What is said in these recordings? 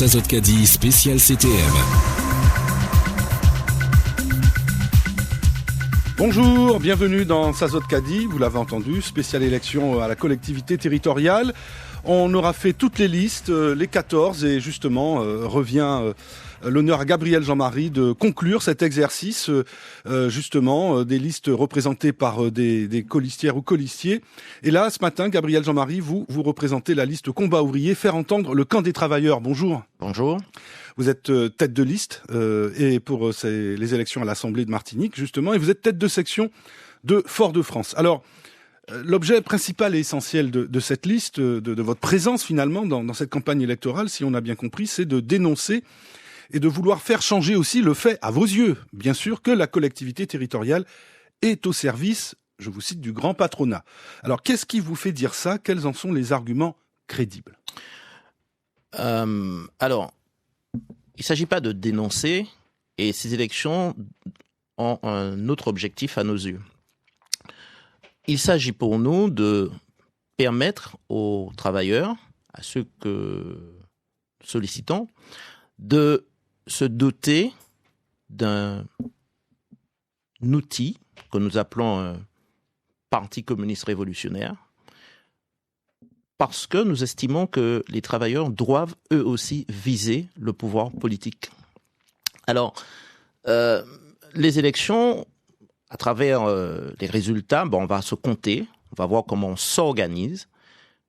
Sazot Kadi spécial CTM. Bonjour, bienvenue dans Sazot Kadi, vous l'avez entendu, spéciale élection à la collectivité territoriale. On aura fait toutes les listes, les 14, et justement revient l'honneur à Gabriel Jean-Marie de conclure cet exercice, des listes représentées par des colistières ou colistiers. Et là, ce matin, Gabriel Jean-Marie, vous représentez la liste Combat ouvrier, faire entendre le camp des travailleurs. Bonjour. Bonjour. Vous êtes tête de liste et pour les élections à l'Assemblée de Martinique, justement, et vous êtes tête de section de Fort-de-France. Alors, l'objet principal et essentiel de cette liste, de votre présence finalement dans cette campagne électorale, si on a bien compris, c'est de dénoncer et de vouloir faire changer aussi le fait, à vos yeux, bien sûr, que la collectivité territoriale est au service, je vous cite, du grand patronat. Alors, qu'est-ce qui vous fait dire ça ? Quels en sont les arguments crédibles ? Alors, il ne s'agit pas de dénoncer, et ces élections ont un autre objectif à nos yeux. Il s'agit pour nous de permettre aux travailleurs, à ceux que nous sollicitons, de se doter d'un outil que nous appelons un parti communiste révolutionnaire, parce que nous estimons que les travailleurs doivent eux aussi viser le pouvoir politique. Alors, les élections, à travers les résultats, on va se compter, on va voir comment on s'organise,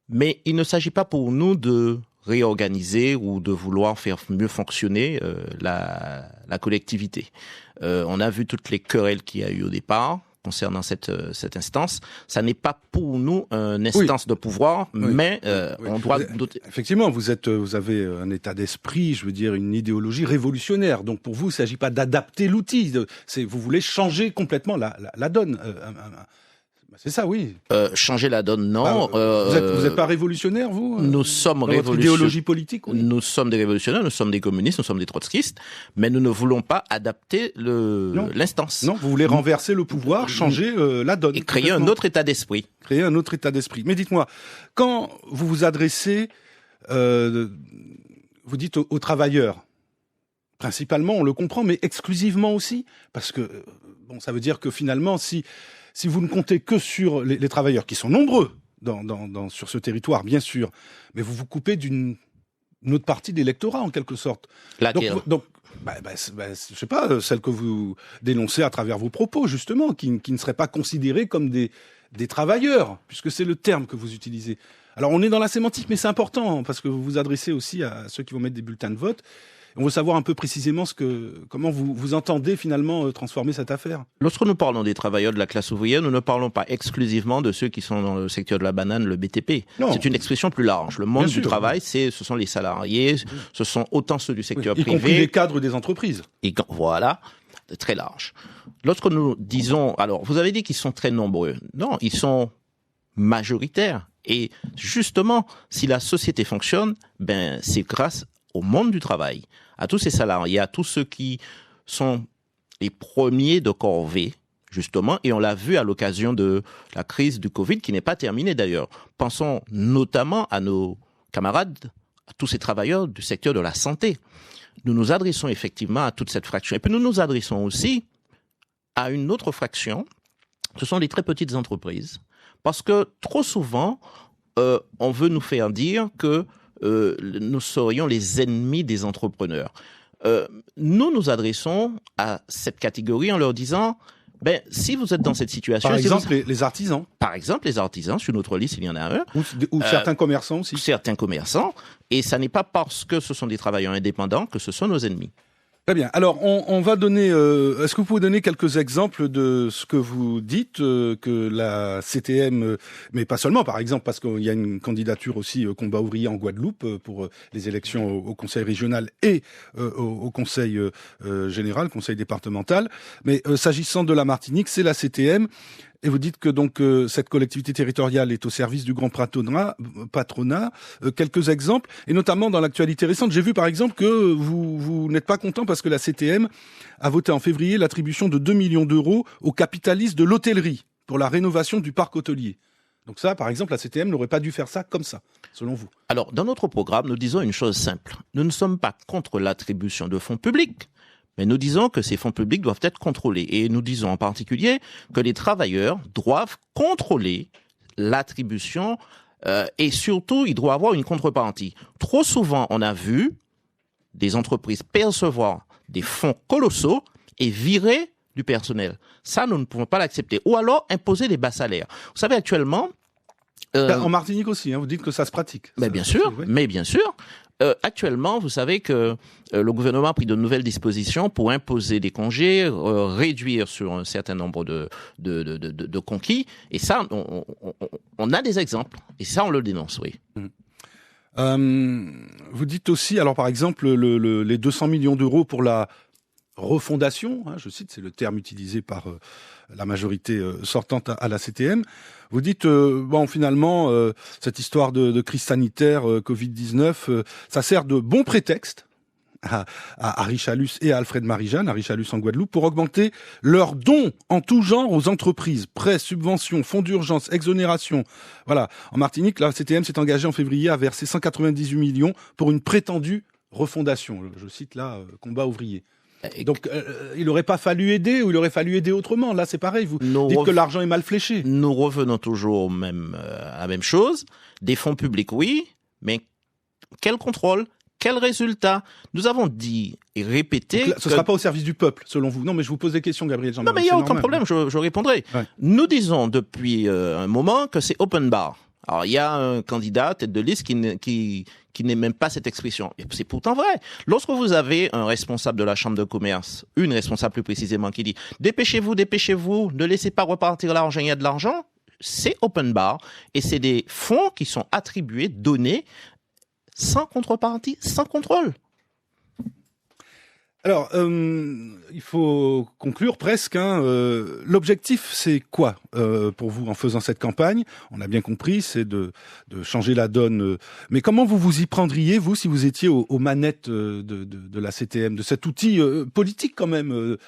mais il ne s'agit pas pour nous de réorganiser ou de vouloir faire mieux fonctionner la collectivité. On a vu toutes les querelles qu'il y a eu au départ concernant cette instance. Ça n'est pas pour nous une instance de pouvoir, mais on doit doter... Effectivement, vous avez un état d'esprit, je veux dire, une idéologie révolutionnaire. Donc pour vous, il ne s'agit pas d'adapter l'outil. Vous voulez changer complètement la donne. C'est ça, oui. Changer la donne, non. Vous n'êtes pas révolutionnaire, vous Nous sommes révolutionnaires. Idéologie politique, oui. Nous sommes des révolutionnaires, nous sommes des communistes, nous sommes des trotskistes, mais nous ne voulons pas adapter l'instance. Non, vous voulez renverser le pouvoir, changer la donne. Et créer un autre état d'esprit. Créer un autre état d'esprit. Mais dites-moi, quand vous vous adressez, vous dites aux travailleurs, principalement, on le comprend, mais exclusivement aussi, parce que, ça veut dire que finalement, si vous ne comptez que sur les travailleurs, qui sont nombreux sur ce territoire, bien sûr, mais vous vous coupez d'une autre partie de l'électorat, en quelque sorte. Laquelle ? Donc, je sais pas, celle que vous dénoncez à travers vos propos, justement, qui ne seraient pas considérés comme des travailleurs, puisque c'est le terme que vous utilisez. Alors, on est dans la sémantique, mais c'est important, parce que vous vous adressez aussi à ceux qui vont mettre des bulletins de vote. On veut savoir un peu précisément comment vous entendez finalement transformer cette affaire. Lorsque nous parlons des travailleurs de la classe ouvrière, nous ne parlons pas exclusivement de ceux qui sont dans le secteur de la banane, le BTP. Non. C'est une expression plus large. Le monde du travail, ce sont les salariés, ce sont autant ceux du secteur privé. Y compris les cadres des entreprises. Voilà, très large. Lorsque nous disons, alors vous avez dit qu'ils sont très nombreux. Non, ils sont majoritaires. Et justement, si la société fonctionne, c'est grâce au monde du travail, à tous ces salariés, à tous ceux qui sont les premiers de corvée, justement, et on l'a vu à l'occasion de la crise du Covid, qui n'est pas terminée d'ailleurs. Pensons notamment à nos camarades, à tous ces travailleurs du secteur de la santé. Nous nous adressons effectivement à toute cette fraction. Et puis nous nous adressons aussi à une autre fraction, ce sont les très petites entreprises. Parce que trop souvent, on veut nous faire dire que nous serions les ennemis des entrepreneurs. Nous nous adressons à cette catégorie en leur disant, si vous êtes dans cette situation... Par exemple, les artisans. Par exemple, les artisans, sur notre liste, il y en a un. Ou certains commerçants aussi. Certains commerçants. Et ça n'est pas parce que ce sont des travailleurs indépendants que ce sont nos ennemis. Très bien. Alors, on va donner... est-ce que vous pouvez donner quelques exemples de ce que vous dites, que la CTM... mais pas seulement, par exemple, parce qu'il y a une candidature aussi Combat ouvrier en Guadeloupe pour les élections au conseil régional et au conseil général, conseil départemental. Mais s'agissant de la Martinique, c'est la CTM. Et vous dites que donc cette collectivité territoriale est au service du grand patronat. Quelques exemples, et notamment dans l'actualité récente, j'ai vu par exemple que vous n'êtes pas content parce que la CTM a voté en février l'attribution de 2 millions d'euros aux capitalistes de l'hôtellerie pour la rénovation du parc hôtelier. Donc ça, par exemple, la CTM n'aurait pas dû faire ça comme ça, selon vous. Alors, dans notre programme, nous disons une chose simple. Nous ne sommes pas contre l'attribution de fonds publics, mais nous disons que ces fonds publics doivent être contrôlés. Et nous disons en particulier que les travailleurs doivent contrôler l'attribution et surtout, il doit avoir une contrepartie. Trop souvent, on a vu des entreprises percevoir des fonds colossaux et virer du personnel. Ça, nous ne pouvons pas l'accepter. Ou alors imposer des bas salaires. Vous savez, actuellement... En Martinique aussi, vous dites que ça se pratique. Mais bien sûr, oui. Mais bien sûr. Actuellement, vous savez que le gouvernement a pris de nouvelles dispositions pour imposer des congés, réduire sur un certain nombre de conquis. Et ça, on a des exemples. Et ça, on le dénonce, oui. Vous dites aussi, alors par exemple, les 200 millions d'euros pour la refondation, je cite, c'est le terme utilisé par la majorité sortante à la CTM. Vous dites, finalement, cette histoire de crise sanitaire Covid-19, ça sert de bon prétexte à Richalus et à Alfred Marie-Jeanne, à Richalus en Guadeloupe, pour augmenter leurs dons en tout genre aux entreprises. Prêts, subventions, fonds d'urgence, exonération. Voilà. En Martinique, la CTM s'est engagée en février à verser 198 millions pour une prétendue refondation. Je cite là, combat ouvrier. Donc, il n'aurait pas fallu aider ou il aurait fallu aider autrement. Là, c'est pareil. Vous dites que l'argent est mal fléché. Nous revenons toujours à la même chose. Des fonds publics, oui, mais quel contrôle? Quel résultat? Nous avons dit et répété... Donc, ce ne sera pas au service du peuple, selon vous. Non, mais je vous pose des questions, Gabriel Jean-Marie. Non, mais il n'y a aucun problème, je répondrai. Ouais. Nous disons depuis un moment que c'est open bar. Alors, il y a un candidat, tête de liste, qui n'est même pas cette expression. Et c'est pourtant vrai. Lorsque vous avez un responsable de la Chambre de commerce, une responsable plus précisément, qui dit « Dépêchez-vous, dépêchez-vous, ne laissez pas repartir l'argent, il y a de l'argent », c'est open bar. Et c'est des fonds qui sont attribués, donnés, sans contrepartie, sans contrôle. Alors, il faut conclure presque. L'objectif, c'est quoi pour vous en faisant cette campagne? On a bien compris, c'est de changer la donne. Mais comment vous vous y prendriez, vous, si vous étiez aux manettes de la CTM, de cet outil politique quand même,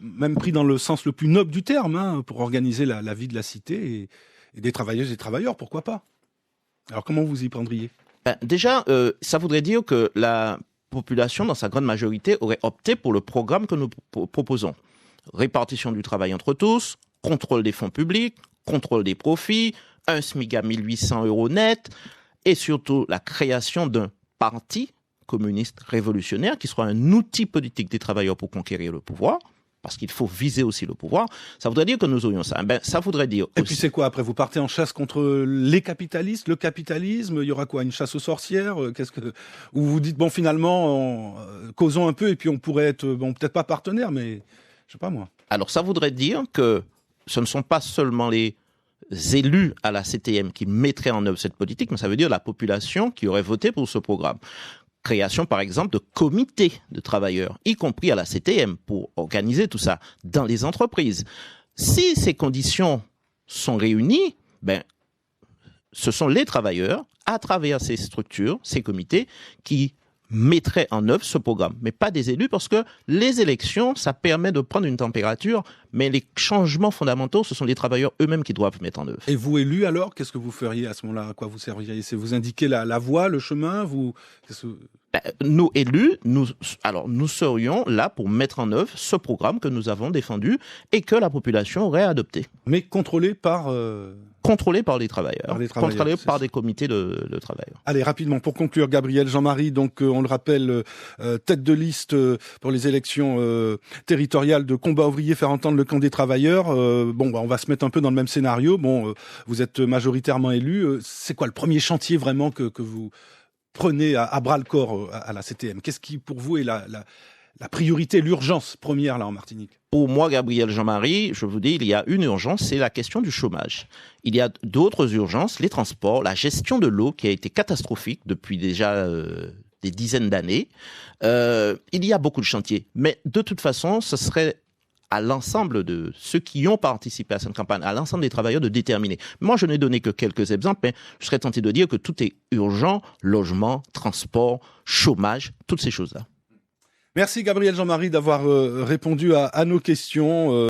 même pris dans le sens le plus noble du terme, pour organiser la vie de la cité et des travailleuses et travailleurs, pourquoi pas? Alors, comment vous y prendriez? Déjà, ça voudrait dire que la population, dans sa grande majorité, aurait opté pour le programme que nous proposons. Répartition du travail entre tous, contrôle des fonds publics, contrôle des profits, un SMIC à 1 800 € net, et surtout la création d'un parti communiste révolutionnaire qui sera un outil politique des travailleurs pour conquérir le pouvoir. Parce qu'il faut viser aussi le pouvoir, ça voudrait dire que nous aurions ça. Ça voudrait dire aussi... Et puis c'est quoi après? Vous partez en chasse contre les capitalistes, le capitalisme? Il y aura quoi? Une chasse aux sorcières? Ou vous dites, bon, finalement, causons un peu et puis on pourrait être, peut-être pas partenaire, mais je sais pas moi. Alors ça voudrait dire que ce ne sont pas seulement les élus à la CTM qui mettraient en œuvre cette politique, mais ça veut dire la population qui aurait voté pour ce programme. Création, par exemple, de comités de travailleurs, y compris à la CTM, pour organiser tout ça dans les entreprises. Si ces conditions sont réunies, ce sont les travailleurs, à travers ces structures, ces comités, qui mettraient en œuvre ce programme. Mais pas des élus, parce que les élections, ça permet de prendre une température, mais les changements fondamentaux, ce sont les travailleurs eux-mêmes qui doivent mettre en œuvre. Et vous, élus, alors, qu'est-ce que vous feriez à ce moment-là? À quoi vous serviriez? C'est vous indiquer la voie, le chemin? Nous, élus, nous serions là pour mettre en œuvre ce programme que nous avons défendu et que la population aurait adopté. Mais contrôlé par... Contrôlé par les travailleurs. Contrôlé par des comités de travailleurs. Allez, rapidement, pour conclure, Gabriel Jean-Marie, donc on le rappelle, tête de liste pour les élections territoriales de combat ouvrier, faire entendre le camp des travailleurs. On va se mettre un peu dans le même scénario. Vous êtes majoritairement élu. C'est quoi le premier chantier vraiment que vous prenez à bras-le-corps à la CTM? Qu'est-ce qui, pour vous, est la priorité, l'urgence première là en Martinique? Pour moi, Gabriel Jean-Marie, je vous dis, il y a une urgence, c'est la question du chômage. Il y a d'autres urgences, les transports, la gestion de l'eau qui a été catastrophique depuis déjà des dizaines d'années. Il y a beaucoup de chantiers, mais de toute façon, ce serait à l'ensemble de ceux qui ont participé à cette campagne, à l'ensemble des travailleurs de déterminer. Moi, je n'ai donné que quelques exemples, mais je serais tenté de dire que tout est urgent, logement, transport, chômage, toutes ces choses-là. Merci Gabriel Jean-Marie d'avoir répondu à nos questions.